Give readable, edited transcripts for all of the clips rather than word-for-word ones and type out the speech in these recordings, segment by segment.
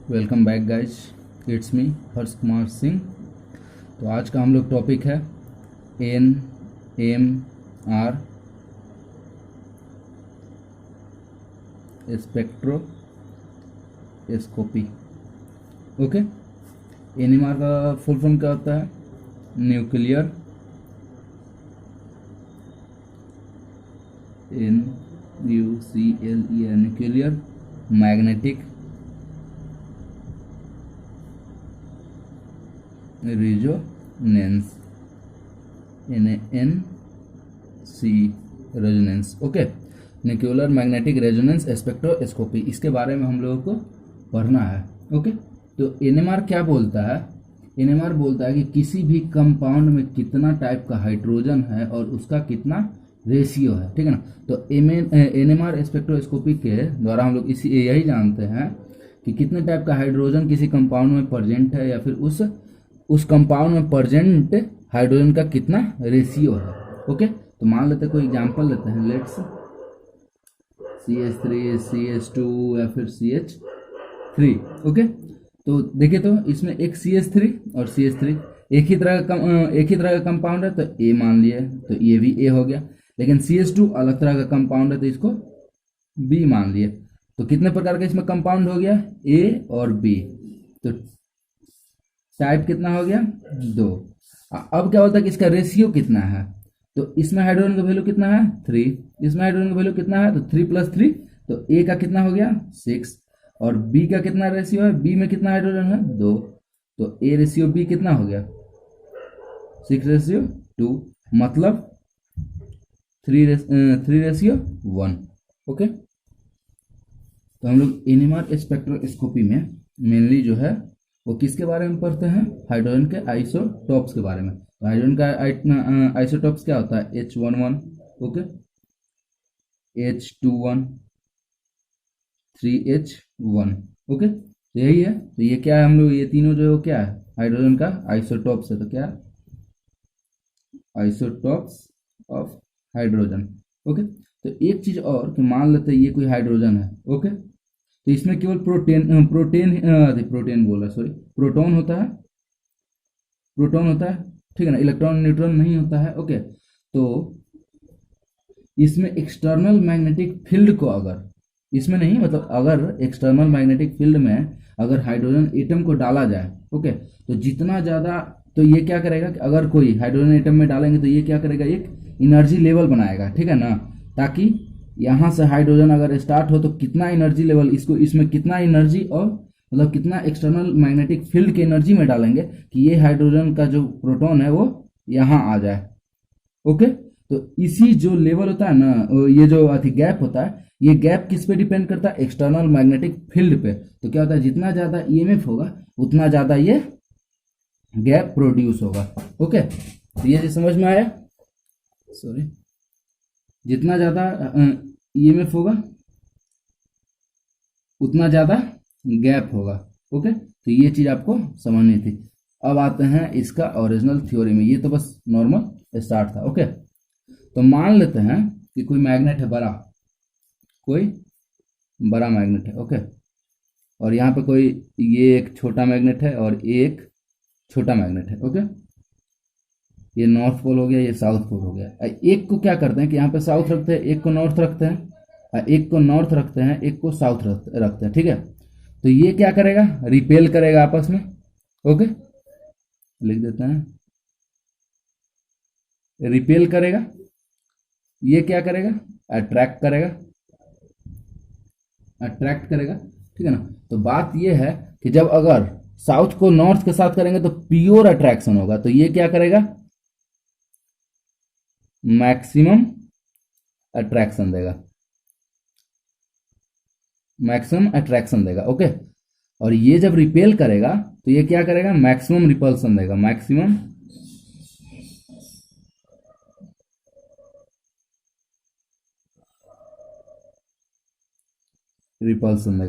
Welcome back guys, it's me Harsh Kumar Singh. तो आज का हम लोग टॉपिक है N M R spectroscopy. Okay, N M R का फुल फॉर्म क्या होता है? Nuclear nuclear magnetic resonance, NANC resonance. Okay, nuclear magnetic resonance spectroscopy, इसके बारे में हम लोगों को पढ़ना है। ओके, तो एनएमआर क्या बोलता है? एनएमआर बोलता है कि किसी भी कंपाउंड में कितना टाइप का हाइड्रोजन है और उसका कितना रेशियो है, ठीक है ना। तो एनएमआर स्पेक्ट्रोस्कोपी के द्वारा हम लोग यही जानते हैं कि कितने टाइप का हाइड्रोजन किसी कंपाउंड में प्रेजेंट है, या फिर उस कंपाउंड में प्रेजेंट हाइड्रोजन का कितना रेशियो है। ओके, तो मान लेते हैं, कोई एग्जांपल लेते हैं, लेट्स CH3 CH2 या फिर CH3। ओके, तो देखिए, तो इसमें एक CH3 और CH3 एक ही तरह का कंपाउंड है, तो A मान लिए, तो ये भी A हो गया। लेकिन CH2 अलग तरह का कंपाउंड है, तो इसको B मान लिए। तो कितने प्रकार का इसमें कंपाउंड हो गया? A और B। तो टाइप कितना हो गया? 2। अब क्या बोलता है कि इसका रेशियो कितना है? तो इसमें हाइड्रोजन का वैल्यू कितना है? 3। इसमें हाइड्रोजन का वैल्यू कितना है? तो 3 + 3, तो A का कितना हो गया? 6। और B का कितना रेशियो है? B में कितना हाइड्रोजन है? 2। तो A रेशियो B कितना हो गया? 6:2, मतलब 3:1। ओके, तो हम लोग एनएमआर स्पेक्ट्रोस्कोपी में मेनली जो है वो किसके बारे में पढ़ते हैं? हाइड्रोजन के आइसोटॉप्स के बारे में। तो हाइड्रोजन का आइसोटॉप्स क्या होता है? H11, okay, H21, 3H1। Okay, तो यही है। तो ये क्या है? हम लोग ये तीनों जो क्या है? हाइड्रोजन का आइसोटॉप्स है। तो क्या? Isotopes of hydrogen. ओके, तो एक चीज और कि मान लेते हैं ये कोई हाइड्रोजन है। ओके, तो इसमें केवल प्रोटोन बोल रहा, सॉरी, प्रोटॉन होता है, ठीक है ना, इलेक्ट्रॉन न्यूट्रॉन नहीं होता है। ओके, तो इसमें एक्सटर्नल मैग्नेटिक फील्ड को इसमें नहीं, मतलब अगर एक्सटर्नल मैग्नेटिक फील्ड में अगर हाइड्रोजन एटम को डाला जाए, ओके, तो जितना ज़्यादा, तो ये क्या करेगा कि अगर कोई हाइड्रोजन एटम में डालेंगे तो ये क्या करेगा? एक एनर्जी लेवल बनाएगा, ठीक है ना, ताकि यहाँ से हाइड्रोजन अगर स्टार्ट हो तो कितना एनर्जी लेवल, इसमें कितना एनर्जी और मतलब कितना एक्सटर्नल मैग्नेटिक फील्ड की एनर्जी में डालेंगे कि ये हाइड्रोजन का जो प्रोटॉन है वो यहाँ आ जाए। ओके, तो इसी जो लेवल होता है ना, ये जो गैप होता है, ये गैप किस पे डिपेंड करता है? एक्सटर्नल मैग्नेटिक फील्ड पे। तो क्या होता है? जितना ज्यादा ईएमएफ होगा उतना ज्यादा ये गैप प्रोड्यूस होगा। ओके, तो ये समझ में आया? सॉरी, जितना ज्यादा ईएमएफ होगा उतना ज्यादा गैप होगा। ओके, तो ये चीज आपको समझनी थी। अब आते हैं इसका ओरिजिनल थ्योरी में। ये तो बस नॉर्मल स्टार्ट था। ओके, तो मान लेते हैं कि कोई मैग्नेट है, कोई बड़ा मैग्नेट है। ओके, और यहाँ पे कोई, ये एक छोटा मैग्नेट है और एक छोटा मैग्नेट है। ओके, ये नॉर्थ पोल हो गया, ये साउथ पोल हो गया। एक को क्या करते हैं कि यहाँ पे साउथ रखते हैं, एक को नॉर्थ रखते हैं, एक को नॉर्थ रखते हैं, एक को साउथ रखते हैं, ठीक है। तो ये क्या करेगा? रिपेल करेगा आपस में। ओके, लिख देते हैं, रिपेल करेगा। ये क्या करेगा? अट्रैक्ट करेगा, ठीक है ना। तो बात ये है कि जब अगर साउथ को नॉर्थ के साथ करेंगे तो प्योर अट्रैक्शन होगा। तो ये क्या करेगा? मैक्सिमम अट्रैक्शन देगा। ओके, और ये जब रिपेल करेगा तो ये क्या करेगा? मैक्सिमम रिपल्सन देगा।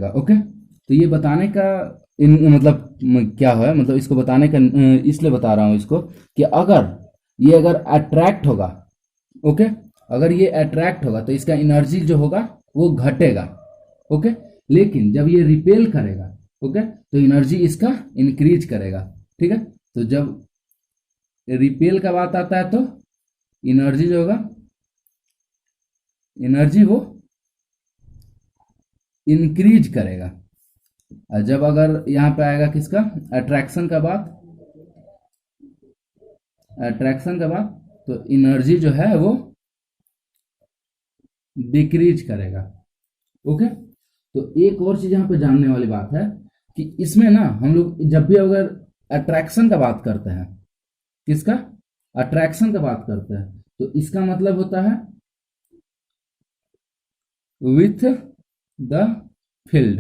ओके, तो ये बताने का मतलब क्या है, मतलब इसको बताने का इसलिए बता रहा हूं इसको कि अगर अट्रैक्ट होगा, ओके, अगर ये अट्रैक्ट होगा तो इसका एनर्जी जो होगा वो घटेगा। ओके, लेकिन जब ये रिपेल करेगा ओके, तो एनर्जी इसका इंक्रीज करेगा। ठीक है, तो जब रिपेल का बात आता है तो एनर्जी जो होगा, एनर्जी वो इंक्रीज करेगा। और जब अगर यहां पे आएगा किसका, अट्रैक्शन का बात, अट्रैक्शन का बात, तो एनर्जी जो है वो डिक्रीज करेगा। ओके, तो एक और चीज यहां पे जानने वाली बात है कि इसमें ना हम लोग जब भी अगर अट्रैक्शन का बात करते हैं, किसका, अट्रैक्शन का बात करते हैं, तो इसका मतलब होता है विथ द फील्ड।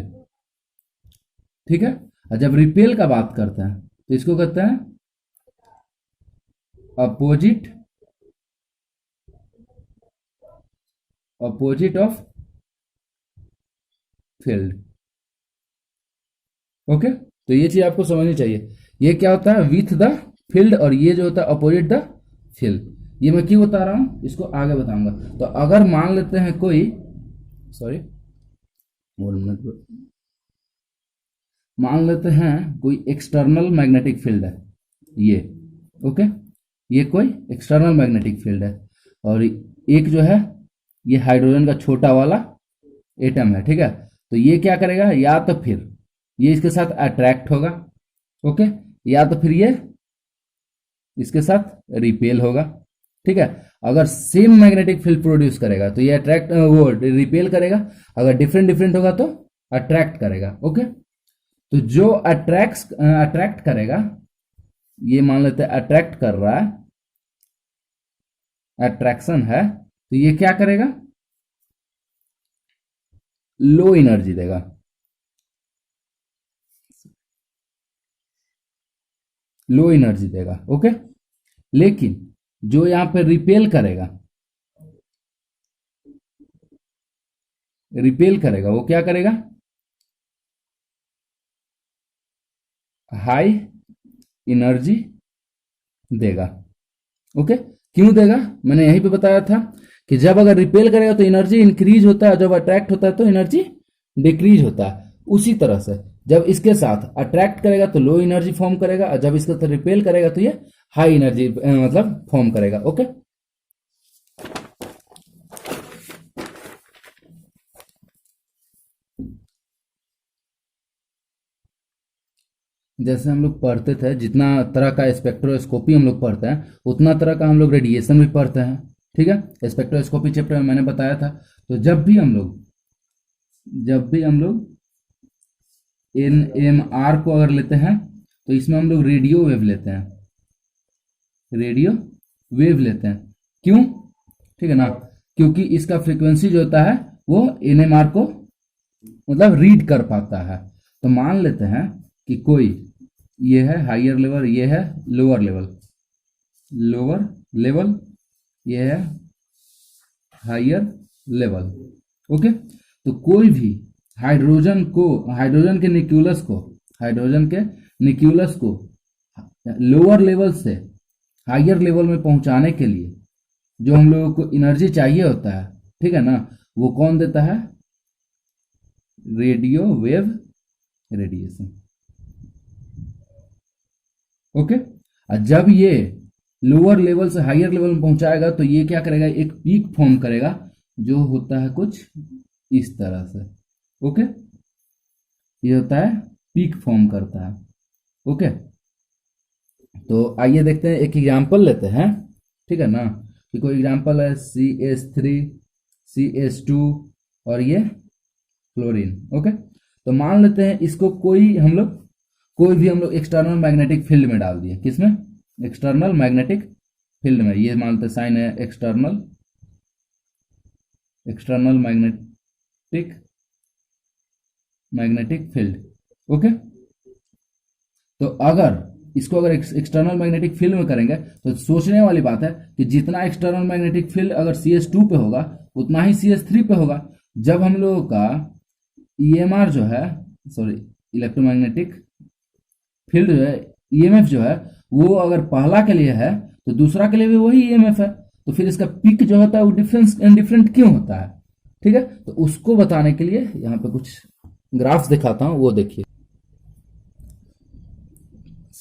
ठीक है, और जब रिपेल का बात करते हैं तो इसको कहते हैं opposite, opposite of field. Okay, तो ये चीज आपको समझनी चाहिए। ये क्या होता है, विथ द फील्ड, और ये जो होता है अपोजिट द फील्ड। ये मैं क्यों बता रहा हूं, इसको आगे बताऊंगा। तो अगर मान लेते हैं कोई, सॉरी, मान लेते हैं कोई एक्सटर्नल मैग्नेटिक फील्ड है ये। ओके, ये कोई एक्सटर्नल मैग्नेटिक फील्ड है, और एक जो है ये हाइड्रोजन का छोटा वाला एटम है। ठीक है, तो ये क्या करेगा, या तो फिर ये इसके साथ अट्रैक्ट होगा, ओके, या तो फिर ये इसके साथ रिपेल होगा। ठीक है, अगर सेम मैग्नेटिक फील्ड प्रोड्यूस करेगा तो ये अट्रैक्ट, वो रिपेल करेगा। अगर डिफरेंट डिफरेंट होगा तो अट्रैक्ट करेगा। ओके, तो जो अट्रैक्ट करेगा, ये मान लेते हैं अट्रैक्ट कर रहा है, अट्रैक्शन है, तो ये क्या करेगा, लो एनर्जी देगा। लो एनर्जी देगा। ओके, लेकिन जो यहां पे रिपेल करेगा, रिपेल करेगा, वो क्या करेगा, हाई एनर्जी देगा। ओके, क्यों देगा, मैंने यहीं पे बताया था कि जब अगर रिपेल करेगा तो एनर्जी इंक्रीज होता है, जब अट्रैक्ट होता है तो एनर्जी डिक्रीज होता है। उसी तरह से जब इसके साथ अट्रैक्ट करेगा तो लो एनर्जी फॉर्म करेगा, और जब इसके साथ रिपेल करेगा तो ये हाई एनर्जी मतलब फॉर्म करेगा। ओके, जैसे हम लोग पढ़ते थे, जितना तरह का स्पेक्ट्रोस्कोपी हम लोग पढ़ते हैं, उतना तरह का हम लोग रेडिएशन भी पढ़ते हैं। ठीक है, स्पेक्ट्रोस्कोपी चैप्टर में मैंने बताया था। तो जब भी हम लोग NMR को अगर लेते हैं तो इसमें हम लोग रेडियो वेव लेते हैं, रेडियो वेव लेते हैं। क्यों, ठीक है ना, क्योंकि इसका फ्रीक्वेंसी जो होता है वो NMR को मतलब रीड कर पाता है। तो मान लेते हैं कि कोई ये है हायर लेवल, ये है लोअर लेवल, लोअर लेवल, ये है हायर लेवल। ओके, तो कोई भी हाइड्रोजन के न्यूक्लियस को लोअर लेवल से हायर लेवल में पहुंचाने के लिए जो हम लोगों को एनर्जी चाहिए होता है, ठीक है ना, वो कौन देता है, रेडियो वेव रेडिएशन। ओके, और जब ये लोअर लेवल से हायर लेवल में पहुंचाएगा तो ये क्या करेगा, एक पीक फॉर्म करेगा जो होता है कुछ इस तरह से। ओके, ये होता है पीक फॉर्म करता है। ओके, तो आइए देखते हैं, एक एग्जांपल लेते हैं। ठीक है ना, कि कोई एग्जांपल है CH3 CH2 और ये क्लोरीन। ओके, तो मान लेते हैं इसको कोई भी हम लोग एक्सटर्नल मैग्नेटिक फील्ड में डाल दिए। किसमें, एक्सटर्नल मैग्नेटिक फील्ड में। ये मानते साइन है एक्सटर्नल मैग्नेटिक फील्ड। ओके, तो अगर एक्सटर्नल मैग्नेटिक फील्ड में करेंगे तो सोचने वाली बात है कि जितना एक्सटर्नल मैग्नेटिक फील्ड अगर CH2 पे होगा उतना ही CH3 पे होगा। जब हम लोगों का EMR जो है, सॉरी, इलेक्ट्रोमैग्नेटिक फील्ड जो है, EMF जो है, वो अगर पहला के लिए है तो दूसरा के लिए भी वही EMF है, तो फिर इसका पिक जो होता है वो डिफरेंट क्यों होता है। ठीक है, तो उसको बताने के लिए यहाँ पे कुछ ग्राफ्स दिखाता हूँ, वो देखिए।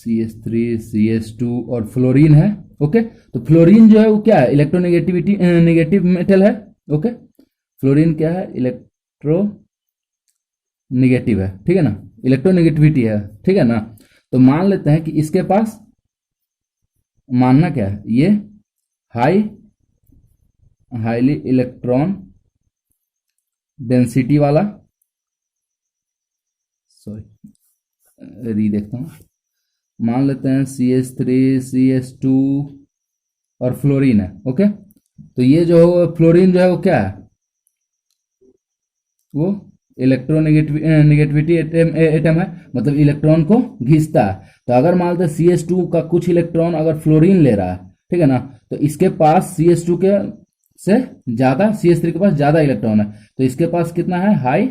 CH3 CH2 और फ्लोरीन है। ओके, तो फ्लोरीन जो है वो क्या है, इलेक्ट्रोनेगेटिविटी नेगेटिव मेटल है। ओके, फ्लोरीन क्या है, इलेक्ट्रो नेगेटिव है, ठीक है ना, इलेक्ट्रोनेगेटिविटी है, ठीक है ना। तो मान लेते हैं कि इसके पास, मानना क्या है, ये हाईली इलेक्ट्रॉन डेंसिटी वाला, सॉरी री देखता हूँ, मान लेते हैं CH3 CH2 और फ्लोरीन है। ओके, तो ये जो फ्लोरीन जो है वो क्या है, वो इलेक्ट्रोनेगेटिविटी एटम है, मतलब इलेक्ट्रॉन को घिसता है। तो अगर मान लेते CH2 का कुछ इलेक्ट्रॉन अगर फ्लोरीन ले रहा है, ठीक है ना, तो इसके पास CH2 के से ज्यादा, CH3 के पास ज्यादा इलेक्ट्रॉन है, तो इसके पास कितना है, हाई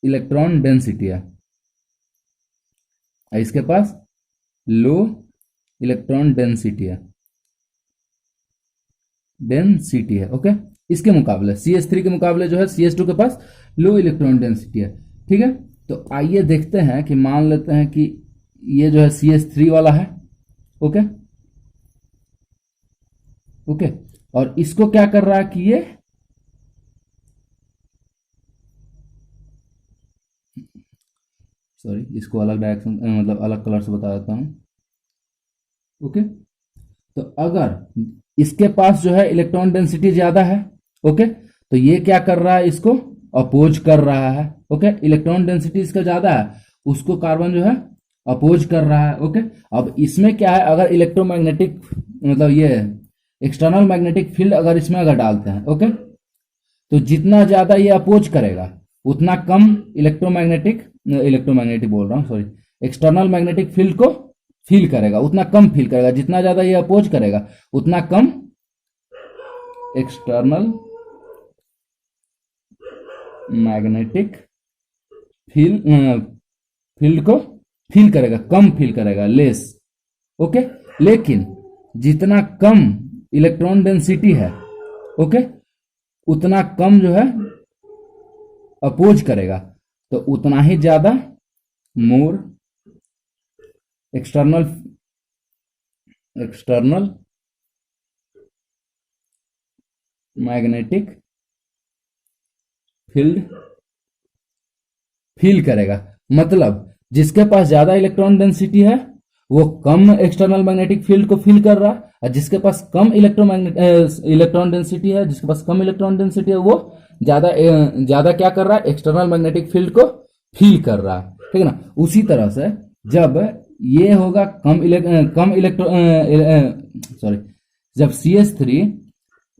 इलेक्ट्रॉन डेंसिटी है, इसके पास लो इलेक्ट्रॉन डेंसिटी है। ओके, इसके मुकाबले CH3 के मुकाबले जो है CH2 के पास लो इलेक्ट्रॉन डेंसिटी है, ठीक है। तो आइए देखते हैं कि मान लेते हैं कि ये जो है CH3 वाला है। ओके ओके, और इसको क्या कर रहा है कि ये सॉरी इसको अलग डायरेक्शन मतलब अलग कलर से बता देता हूं। ओके, तो अगर इसके पास जो है इलेक्ट्रॉन डेंसिटी ज्यादा है, ओके, तो ये क्या कर रहा है, इसको अपोज कर रहा है। ओके, इलेक्ट्रॉन डेंसिटी इसका ज्यादा है, उसको कार्बन जो है अपोज कर रहा है। ओके, अब इसमें क्या है, अगर इलेक्ट्रोमैग्नेटिक मतलब ये एक्सटर्नल मैग्नेटिक फील्ड अगर इसमें अगर डालते हैं, ओके, तो जितना ज्यादा ये अपोज करेगा उतना कम इलेक्ट्रोमैग्नेटिक बोल रहा हूँ, सॉरी, एक्सटर्नल मैग्नेटिक फील्ड को फील करेगा, उतना कम फील करेगा, जितना ज्यादा ये अपोज करेगा उतना कम एक्सटर्नल मैग्नेटिक फील्ड को फील करेगा, कम फील करेगा, लेस। ओके, लेकिन जितना कम इलेक्ट्रॉन डेंसिटी है, ओके, उतना कम जो है अपोज करेगा, तो उतना ही ज्यादा मोर एक्सटर्नल मैग्नेटिक फील्ड फील करेगा। मतलब जिसके पास ज्यादा इलेक्ट्रॉन डेंसिटी है वो कम एक्सटर्नल मैग्नेटिक फील्ड को फील कर रहा है, और जिसके पास कम इलेक्ट्रॉन डेंसिटी है, जिसके पास कम इलेक्ट्रॉन डेंसिटी है, वो ज्यादा ज्यादा क्या कर रहा है, एक्सटर्नल मैग्नेटिक फील्ड को फील कर रहा है, ठीक है ना। उसी तरह से जब ये होगा कम इलेक्ट्रॉन सॉरी, जब CH3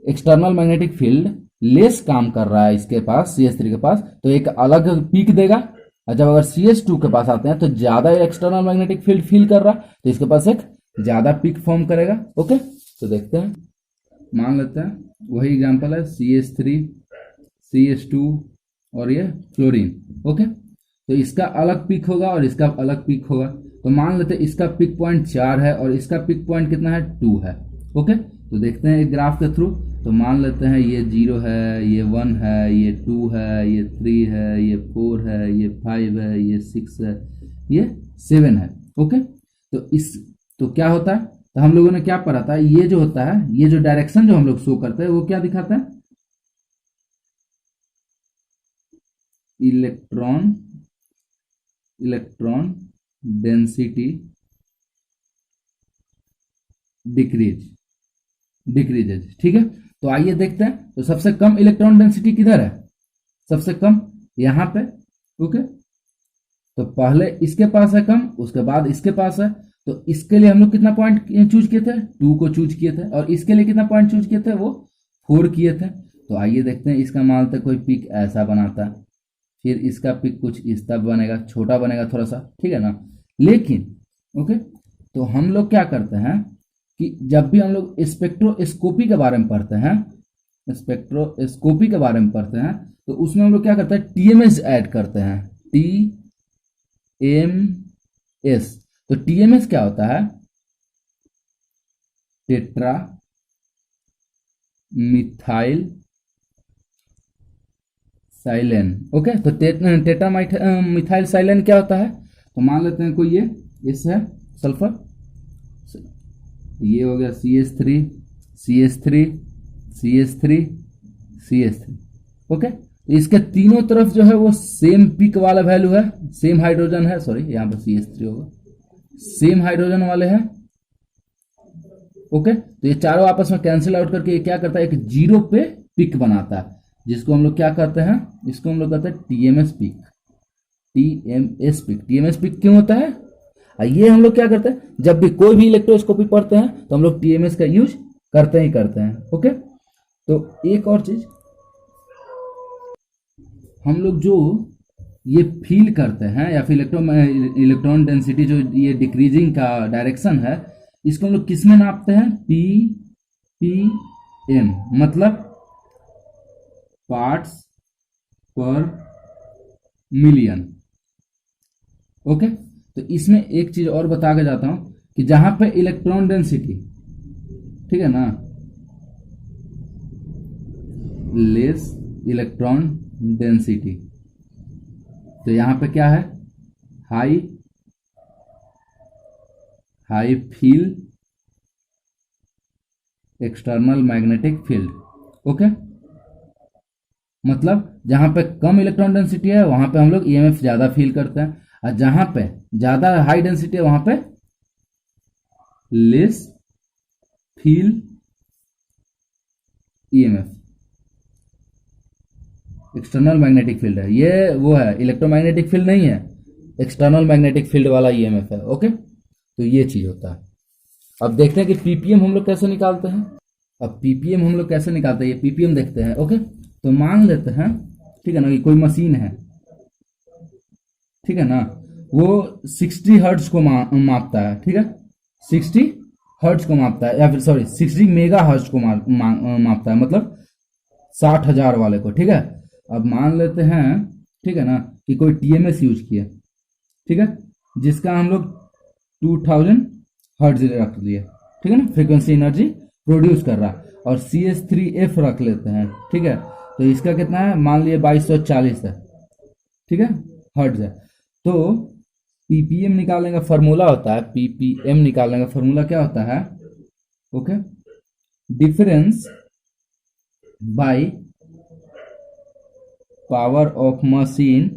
external magnetic field less काम कर रहा है इसके पास, CH3 के पास, तो एक अलग पीक देगा, और जब अगर CH2 के पास आते हैं तो ज्यादा एक्सटर्नल मैग्नेटिक फील्ड फील कर रहा है, तो इसके पास एक ज्यादा पीक फॉर्म करेगा। ओके, तो देखते हैं, मान लेते हैं वही एग्जांपल है, CH3 CH2 और ये फ्लोरीन। ओके, तो इसका अलग पीक होगा और इसका अलग पीक होगा। तो मान लेते हैं इसका पिक पॉइंट 4 है और इसका पिक पॉइंट कितना है, 2 है। ओके, तो देखते हैं एक ग्राफ के थ्रू। तो मान लेते हैं ये 0 है, ये 1 है, ये 2 है, ये 3 है, ये 4 है, ये 5 है, ये 6 है, ये 7 है। ओके, तो क्या होता है, तो हम लोगों ने क्या पढ़ा था, ये जो होता है, ये जो डायरेक्शन जो हम लोग शो करते हैं वो क्या दिखाता है, इलेक्ट्रॉन डेंसिटी डिक्रीजेज, ठीक है। तो आइए देखते हैं, तो सबसे कम इलेक्ट्रॉन डेंसिटी किधर है, सबसे कम यहां पे। ओके, तो पहले इसके पास है कम, उसके बाद इसके पास है, तो इसके लिए हम लोग कितना पॉइंट चूज किए थे, 2 को चूज किए थे, और इसके लिए कितना पॉइंट चूज किए थे, वो 4 किए थे। तो आइए देखते हैं, इसका मान लेते कोई पिक ऐसा बनाता है, फिर इसका पिक कुछ इस तरह बनेगा, छोटा बनेगा थोड़ा सा, ठीक है ना। लेकिन ओके, तो हम लोग क्या करते हैं कि जब भी हम लोग स्पेक्ट्रोस्कोपी के बारे में पढ़ते हैं, स्पेक्ट्रोस्कोपी के बारे में पढ़ते हैं, तो उसमें हम लोग क्या करते हैं, TMS ऐड करते हैं, TMS। तो TMS क्या होता है, टेट्रा मिथाइल साइलेन। ओके, तो टेट्रा मिथाइल साइलेन क्या होता है, तो मान लेते हैं कोई ये इस है सल्फर, ये हो गया CH3 CH3 CH3 CH3। Okay, तो इसके तीनों तरफ जो है वो सेम पिक वाला वैल्यू है, सेम हाइड्रोजन है, सॉरी यहाँ पर CH3 होगा, सेम हाइड्रोजन वाले हैं। ओके, तो ये चारों आपस में कैंसिल आउट करके ये क्या करता है, एक जीरो पे पिक बनाता है, जिसको हम लोग क्या कहते हैं, इसको हम लोग कहते हैं TMS पिक। TMS पिक, TMS पिक क्यों होता है, ये हम लोग क्या करते हैं, जब भी कोई भी इलेक्ट्रोस्कोपी पढ़ते हैं तो हम लोग TMS का यूज करते ही करते हैं। ओके, तो एक और चीज, हम लोग जो ये फील करते हैं या फिर इलेक्ट्रॉन डेंसिटी जो ये डिक्रीजिंग का डायरेक्शन है, इसको हम लोग किस में नापते हैं, ppm, मतलब पार्ट्स पर मिलियन। ओके, तो इसमें एक चीज और बता के जाता हूं कि जहां पे इलेक्ट्रॉन डेंसिटी, ठीक है ना, लेस इलेक्ट्रॉन डेंसिटी, तो यहां पे क्या है, high feel external magnetic field. Okay, मतलब जहां पे कम इलेक्ट्रॉन डेंसिटी है वहां पे हम लोग EMF ज्यादा फील करते हैं, और जहां पे ज्यादा हाई डेंसिटी है वहां पे less feel EMF, external magnetic field है ये, वो है इलेक्ट्रोमैग्नेटिक फील्ड नहीं है, एक्सटर्नल मैग्नेटिक फील्ड वाला EMF है। ओके, तो ये चीज होता है। अब देखते हैं कि ppm हम लोग कैसे निकालते हैं। अब ppm हम लोग कैसे निकालते हैं, ये ppm देखते हैं। ओके, तो मान लेते हैं, ठीक है ना, कि कोई मशीन है, ठीक है ना, वो 60 हर्ट्ज को मापता है, ठीक है, 60 हर्ट्ज को मापता है, या फिर सॉरी 60 मेगा हर्ट्ज को मापता है, मतलब 60,000 वाले को। ठीक है, अब मान लेते हैं, ठीक है ना, कि कोई TMS यूज किया, ठीक है, जिसका हम लोग 2000 हर्ट्ज रख लिए, ठीक है ना, फ्रीक्वेंसी एनर्जी प्रोड्यूस कर रहा है, और CH3F रख लेते हैं, ठीक है, तो इसका कितना है, मान लिए 2240 है, ठीक है, हर्ट्ज है। तो ppm निकालने का फॉर्मूला होता है, ppm निकालने का फॉर्मूला क्या होता है, okay, difference by power of machine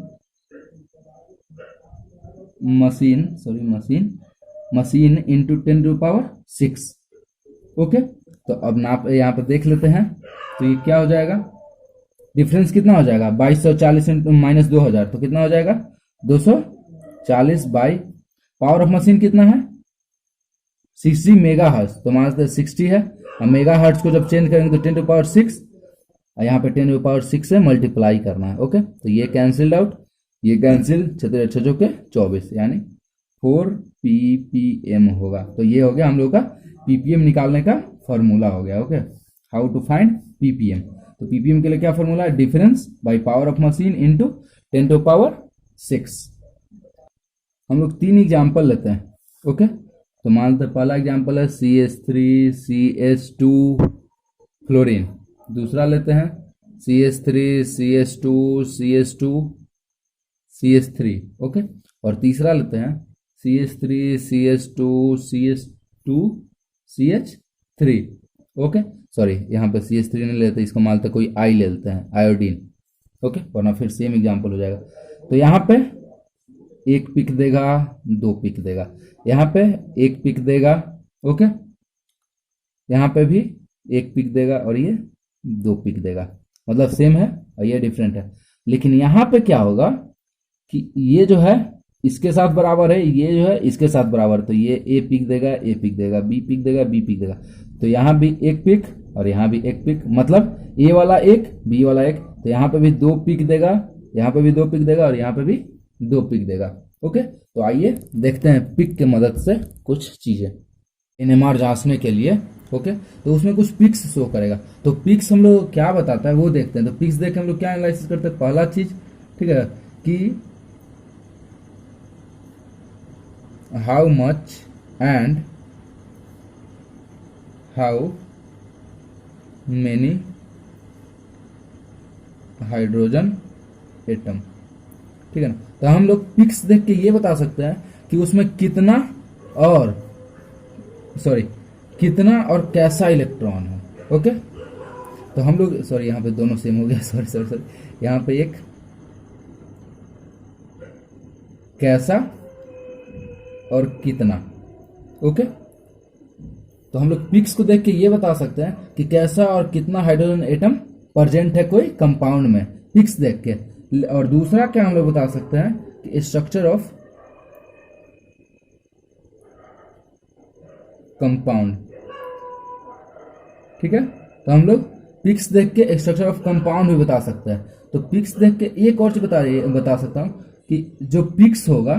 into 10⁶। Okay, तो अब नाप यहाँ पे देख लेते हैं, तो ये क्या हो जाएगा, डिफरेंस कितना हो जाएगा, 2240 माइनस 2000, तो कितना हो जाएगा, 240 बाई पावर ऑफ मशीन कितना है, 60 मेगा हर्ट्ज, तो मान लेते 60 है, और मेगा हर्ट्ज को जब चेंज करेंगे तो 10⁶, और यहाँ पे 10⁶ से मल्टीप्लाई करना है। ओके, तो ये कैंसिल्ड आउट, ये कैंसिल, 6 के 24, यानी 4 ppm होगा। तो ये हो गया हम लोग का ppm निकालने का फॉर्मूला हो गया। Okay, how to find ppm, तो ppm के लिए क्या फॉर्मूला है, difference by power of machine into 10⁶। हम लोग 3 एग्जाम्पल लेते हैं। ओके, तो मान लेते पहला एग्जाम्पल है CH3CH2 फ्लोरीन, दूसरा लेते हैं CH3CH2CH2CH3, ओके, और तीसरा लेते हैं CH3CH2CH2CH3। ओके, सॉरी यहाँ पे CH3 नहीं लेते, इसको मान लेते कोई आई ले लेते हैं, आयोडीन। ओके, वरना फिर सेम एग्जाम्पल हो जाएगा। तो यहाँ पे एक पिक देगा, 2 पिक देगा, यहाँ पे एक पिक देगा, ओके, यहाँ पे भी एक पिक देगा, और ये 2 पिक देगा, मतलब सेम है और ये डिफरेंट है। लेकिन यहाँ पे क्या होगा कि ये जो है इसके साथ बराबर है, ये जो है इसके साथ बराबर, तो ये ए पिक देगा, ए पिक देगा, बी पिक देगा, बी पिक देगा, तो यहाँ भी एक पिक और यहाँ भी एक पिक, मतलब ए वाला एक, बी वाला एक, तो यहाँ पे भी 2 पिक देगा, यहाँ पे भी 2 पिक देगा, और यहाँ पे भी 2 पिक देगा। ओके, तो आइए देखते हैं पिक के मदद से कुछ चीजें NMR जांचने के लिए। ओके, तो उसमें कुछ पिक्स शो करेगा, तो पिक्स हम लोग क्या बताता है वो देखते हैं। तो पिक्स देख के हम लोग क्या एनालिसिस करते हैं, पहला चीज, ठीक है, कि how much and how many hydrogen atom, ठीक है ना। तो हम लोग पिक्स देख के ये बता सकते हैं कि उसमें कितना और कितना और कैसा इलेक्ट्रॉन है। ओके, तो हम लोग यहाँ पे दोनों सेम हो गया, सॉरी यहाँ पे एक कैसा और कितना। ओके, तो हम लोग पिक्स को देख के ये बता सकते हैं कि कैसा और कितना हाइड्रोजन एटम प्रेजेंट है कोई कंपाउंड में, पिक्स देख के। और दूसरा क्या हम लोग बता सकते हैं कि स्ट्रक्चर ऑफ कंपाउंड। ठीक है, तो हम लोग पिक्स देख के स्ट्रक्चर ऑफ कंपाउंड भी बता सकते हैं। तो पिक्स देख के एक और चीज बता सकता हूं कि जो पिक्स होगा,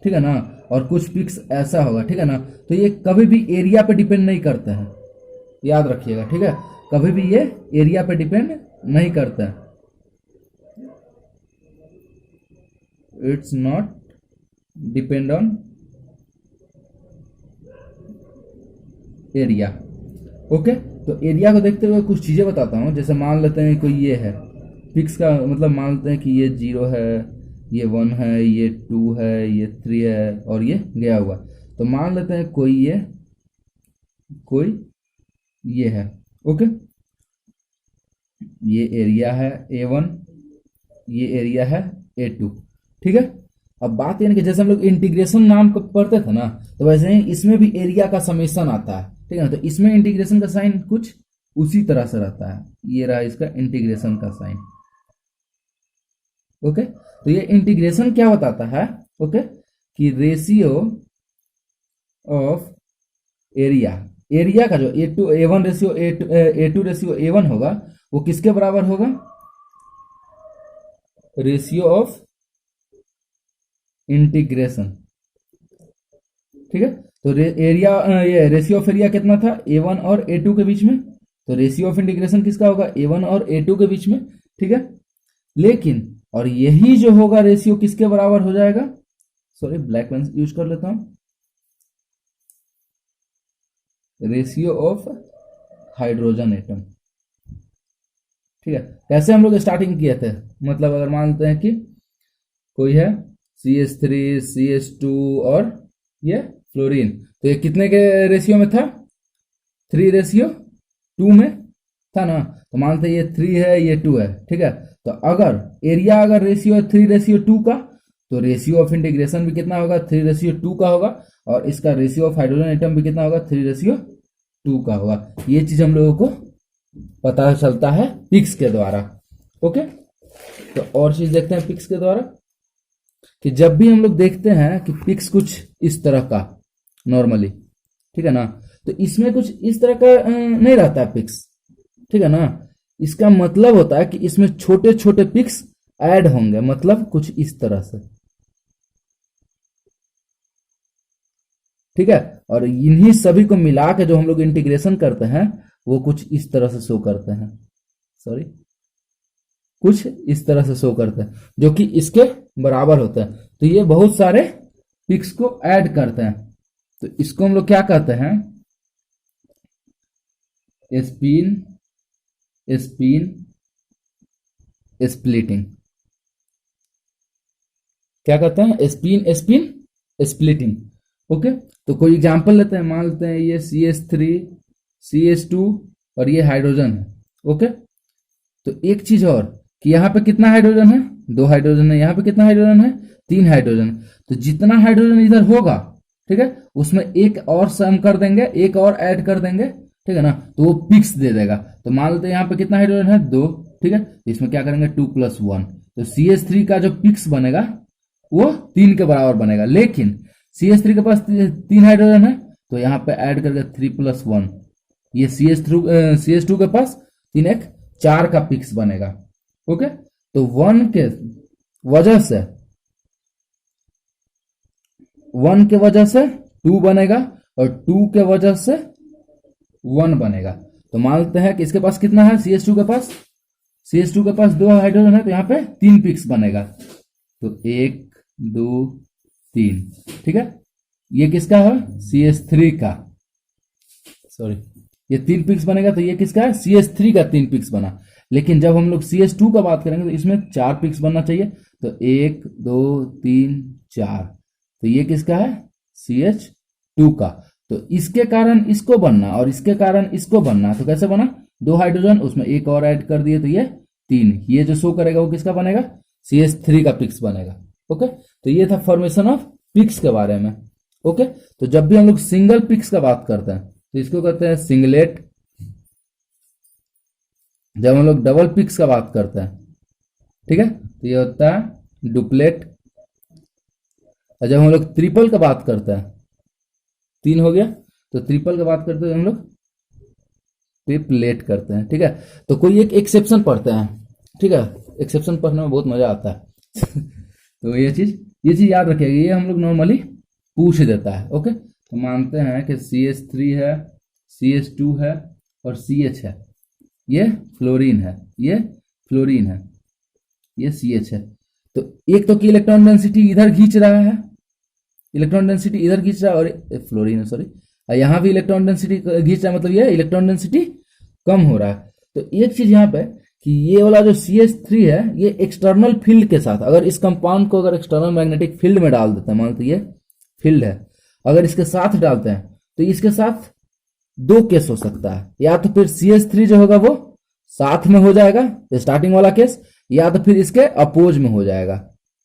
ठीक है ना, और कुछ पिक्स ऐसा होगा, ठीक है ना, तो ये कभी भी एरिया पे डिपेंड नहीं करते हैं, याद रखिएगा। ठीक है, कभी भी ये एरिया पे डिपेंड नहीं करते हैं, it's not depend on area. Okay, तो एरिया को देखते हुए कुछ चीजें बताता हूं। जैसे मान लेते हैं कोई ये है पिक्स का, मतलब मान लेते हैं कि ये 0 है, ये 1 है, ये 2 है, ये 3 है और ये गया हुआ। तो मान लेते हैं कोई ये है। ओके, ये एरिया है A1, ये एरिया है A2। ठीक है, अब बात ये कि जैसे हम लोग इंटीग्रेशन नाम को पढ़ते थे ना, तो वैसे ही इसमें भी एरिया का समेशन आता है। ठीक है ना, तो इसमें इंटीग्रेशन का साइन कुछ उसी तरह से रहता है। ये रहा इसका इंटीग्रेशन का साइन। ओके, तो ये इंटीग्रेशन क्या बताता है, ओके, कि रेशियो ऑफ एरिया का जो A1 ratio A2 ratio A1 होगा, वो किसके बराबर होगा, रेशियो ऑफ इंटीग्रेशन। ठीक है, तो ये रेशियो ऑफ एरिया कितना था, A1 और A2 के बीच में। तो रेशियो ऑफ इंटीग्रेशन किसका होगा, A1 और A2 के बीच में। ठीक है, लेकिन और यही जो होगा रेशियो किसके बराबर हो जाएगा, सॉरी ब्लैक पेन यूज कर लेता हूं, रेशियो ऑफ हाइड्रोजन एटम। ठीक है, कैसे हम लोग स्टार्टिंग किए थे, मतलब अगर मानते हैं कि कोई है CH3 CH2 और ये फ्लोरीन, तो ये कितने के रेशियो में था, 3:2 में था ना। तो मानते हैं ये 3 है, ये 2 है। ठीक है, तो अगर एरिया अगर रेशियो है 3:2 का, तो रेशियो ऑफ इंटीग्रेशन भी कितना होगा, 3:2 का होगा। और इसका रेशियो ऑफ हाइड्रोजन एटम भी कितना होगा, 3:2 का होगा। ये चीज हम लोगों को पता चलता है पिक्स के द्वारा। ओके, तो और चीज देखते हैं पिक्स के द्वारा, कि जब भी हम लोग देखते हैं कि पिक्स कुछ इस तरह का नॉर्मली, ठीक है ना, तो इसमें कुछ इस तरह का नहीं रहता है पिक्स। ठीक है ना, इसका मतलब होता है कि इसमें छोटे छोटे पिक्स ऐड होंगे, मतलब कुछ इस तरह से। ठीक है, और इन्हीं सभी को मिला के जो हम लोग इंटीग्रेशन करते हैं, वो कुछ इस तरह से शो करते हैं, सॉरी कुछ इस तरह से शो करते हैं, जो कि इसके बराबर होता है। तो ये बहुत सारे पिक्स को ऐड करते हैं, तो इसको हम लोग क्या कहते हैं, स्पिन स्प्लिटिंग। क्या कहते हैं, स्पिन स्प्लिटिंग। ओके, तो कोई एग्जांपल लेते हैं, मान लेते हैं ये CH3 CH2 और ये हाइड्रोजन है। ओके, तो एक चीज और कि यहाँ पे कितना हाइड्रोजन है, 2 हाइड्रोजन है। यहाँ पे कितना हाइड्रोजन है, 3 हाइड्रोजन। तो जितना हाइड्रोजन इधर होगा, ठीक है, उसमें एक और सम कर देंगे, एक और ऐड कर देंगे, ठीक है ना, तो वो पिक्स दे देगा। तो मान लेते हैं यहाँ पे कितना हाइड्रोजन है, 2। ठीक है, तो इसमें क्या करेंगे, 2 + 1। तो CH3 का जो पिक्स बनेगा वो 3 के बराबर बनेगा। लेकिन CH3 के पास 3 हाइड्रोजन है, तो यहाँ पे ऐड करके 3 + 1, ये CH2 के पास 3 × 4 का पिक्स बनेगा। ओके, तो 1 के वजह से 2 बनेगा और 2 के वजह से 1 बनेगा। तो मानते हैं कि इसके पास कितना है, CH2 के पास 2 हाइड्रोजन है, तो यहाँ पे 3 पिक्स बनेगा। तो 1 2 3। ठीक है, ये किसका है, CH3 का, सॉरी ये 3 पिक्स बनेगा। तो ये किसका है, CH3 का 3 पिक्स बना। लेकिन जब हम लोग CH2 का बात करेंगे तो इसमें 4 पिक्स बनना चाहिए। तो 1 2 3 4, तो ये किसका है, CH2 का। तो इसके कारण इसको बनना और इसके कारण इसको बनना, तो कैसे बना, 2 हाइड्रोजन उसमें एक और ऐड कर दिए तो ये 3, ये जो शो करेगा वो किसका बनेगा, CH3 का पिक्स बनेगा। ओके, तो ये था फॉर्मेशन ऑफ पिक्स के बारे में। ओके, तो जब भी हम लोग सिंगल पिक्स का बात करते हैं तो इसको कहते हैं सिंगलेट। जब हम लोग डबल पिक्स का बात करते हैं, ठीक है, तो ये होता है डुप्लेट। और जब हम लोग ट्रिपल का बात करते हैं, 3 हो गया, तो ट्रिपल का बात करते हैं हम लोग ट्रिपलेट करते हैं। ठीक है, तो कोई एक एक्सेप्शन पढ़ते हैं, ठीक है, एक्सेप्शन पढ़ने में बहुत मजा आता है तो ये चीज याद रखिएगा, ये हम लोग नॉर्मली पूछ देता है। ओके, तो मानते हैं कि CH3 है, CH2 है और CH है, ये फ्लोरीन है, ये फ्लोरीन है, ये CH है। तो एक तो की इलेक्ट्रॉन डेंसिटी इधर खींच रहा है, इलेक्ट्रॉन डेंसिटी इधर खींच रहा है, और फ्लोरीन है सॉरी, यहां भी इलेक्ट्रॉन डेंसिटी खींच रहा है, मतलब ये इलेक्ट्रॉन डेंसिटी कम हो रहा है। तो एक चीज यहां पे कि ये वाला जो CH3 है, ये एक्सटर्नल फील्ड के साथ, अगर इस कंपाउंड को अगर एक्सटर्नल मैग्नेटिक फील्ड में डाल देते हैं, मान लो ये फील्ड है, अगर इसके साथ डालते हैं तो इसके साथ 2 केस हो सकता है, या तो फिर CH3 जो होगा वो साथ में हो जाएगा, स्टार्टिंग वाला केस, या तो फिर इसके अपोज में हो जाएगा।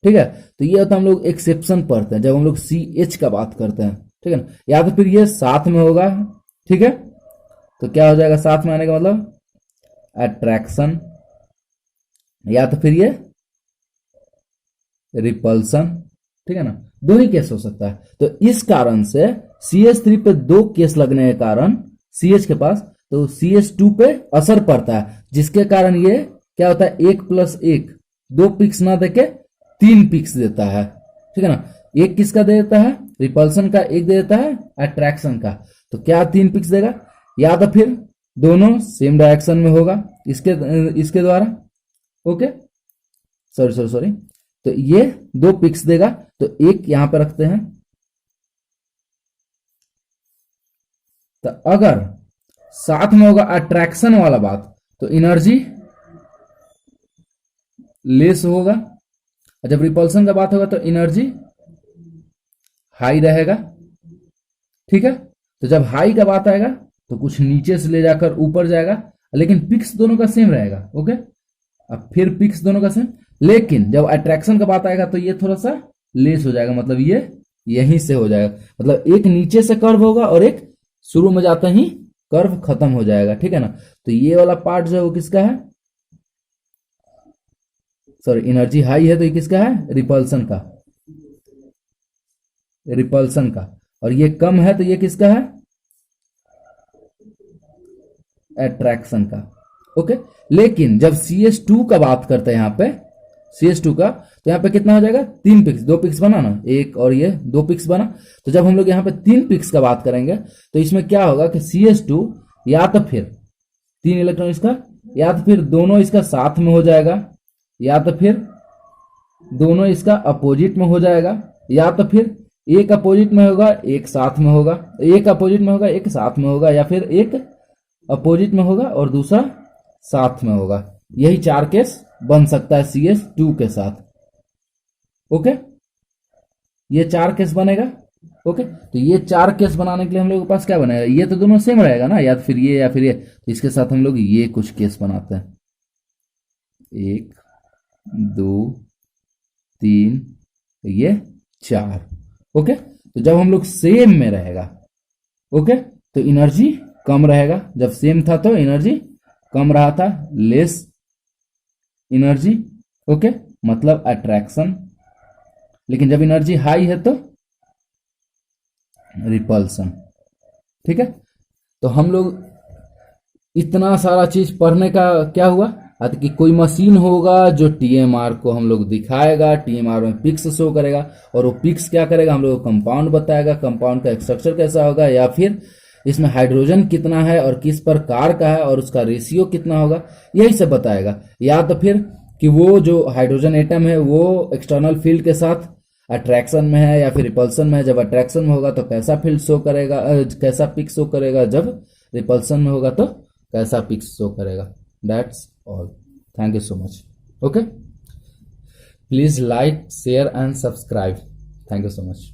ठीक है, तो ये होता है हम लोग एक्सेप्शन पढ़ते हैं जब हम लोग CH का बात करते हैं, ठीक है ना, या तो फिर ये साथ में होगा। ठीक है, तो क्या हो जाएगा साथ में आने का मतलब, अट्रैक्शन, या तो फिर ये रिपल्सन। ठीक है ना, 2 ही केस हो सकता है। तो इस कारण से CH3 पे 2 केस लगने के कारण CH के पास, तो CH2 पे असर पड़ता है, जिसके कारण ये क्या होता है, 1 + 1, 2 पिक्स ना देके 3 पिक्स देता है। ठीक है ना, एक किसका दे देता है, रिपल्सन का, एक दे देता है अट्रैक्शन का। तो क्या 3 पिक्स देगा, या तो फिर दोनों सेम डायरेक्शन में होगा इसके द्वारा। ओके, सॉरी, तो ये 2 पिक्स देगा, तो एक यहां पर रखते हैं। तो अगर साथ में होगा अट्रैक्शन वाला बात, तो एनर्जी लेस होगा, और जब रिपल्सन का बात होगा तो एनर्जी हाई रहेगा। ठीक है, तो जब हाई का बात आएगा तो कुछ नीचे से ले जाकर ऊपर जाएगा, लेकिन पिक्स दोनों का सेम रहेगा। ओके, अब फिर पिक्स दोनों का सेम, लेकिन जब अट्रैक्शन का बात आएगा तो ये थोड़ा सा लेस हो जाएगा, मतलब ये यहीं से हो जाएगा, मतलब एक नीचे से कर्व होगा और एक शुरू में जाते ही कर्व खत्म हो जाएगा। ठीक है ना, तो ये वाला पार्ट जो है वो किसका है, सॉरी, एनर्जी हाई है तो ये किसका है, रिपल्सन का, रिपल्सन का, और ये कम है तो ये किसका है, अट्रैक्शन का। ओके, लेकिन जब CH2 का बात करते हैं यहाँ पे, CH2 का, तो यहाँ पे कितना हो जाएगा, 3 पिक्स, 2 पिक्स बना ना, एक और ये 2 पिक्स बना। तो जब हम लोग यहाँ पे 3 पिक्स का बात करेंगे तो इसमें क्या होगा कि CH2 या तो फिर 3 इलेक्ट्रॉन इसका, या तो फिर दोनों इसका साथ में हो जाएगा, या तो फिर दोनों इसका अपोजिट में हो जाएगा, या तो फिर एक अपोजिट में होगा एक साथ में होगा, एक अपोजिट में होगा एक साथ में होगा, या फिर एक अपोजिट में होगा और दूसरा साथ में होगा। यही 4 केस बन सकता है CH2 के साथ। ओके, ये 4 केस बनेगा। ओके, तो ये 4 केस बनाने के लिए हम लोग के पास क्या बनेगा, ये तो दोनों सेम रहेगा ना, या तो फिर ये या फिर ये, तो इसके साथ हम लोग ये कुछ केस बनाते हैं, 1 2 3, ये 4। ओके, तो जब हम लोग सेम में रहेगा, ओके, तो एनर्जी कम रहेगा। जब सेम था तो एनर्जी कम रहा था, लेस एनर्जी। ओके, मतलब अट्रैक्शन। लेकिन जब एनर्जी हाई है तो रिपल्सन। ठीक है, तो हम लोग इतना सारा चीज पढ़ने का क्या हुआ, कि कोई मशीन होगा जो TMR को हम लोग दिखाएगा, TMR में पिक्स शो करेगा, और वो पिक्स क्या करेगा, हम लोग को कंपाउंड बताएगा, कंपाउंड का स्ट्रक्चर कैसा होगा, या फिर इसमें हाइड्रोजन कितना है और किस प्रकार का है और उसका रेशियो कितना होगा, यही सब बताएगा। या तो फिर कि वो जो हाइड्रोजन एटम है वो एक्सटर्नल फील्ड के साथ अट्रैक्शन में है या फिर रिपल्सन में है। जब अट्रैक्शन में होगा तो कैसा फील्ड शो करेगा, कैसा पिक शो करेगा, जब रिपल्सन में होगा तो कैसा पिक शो करेगा। That's all, thank you so much. Okay, please like share and subscribe. Thank you so much.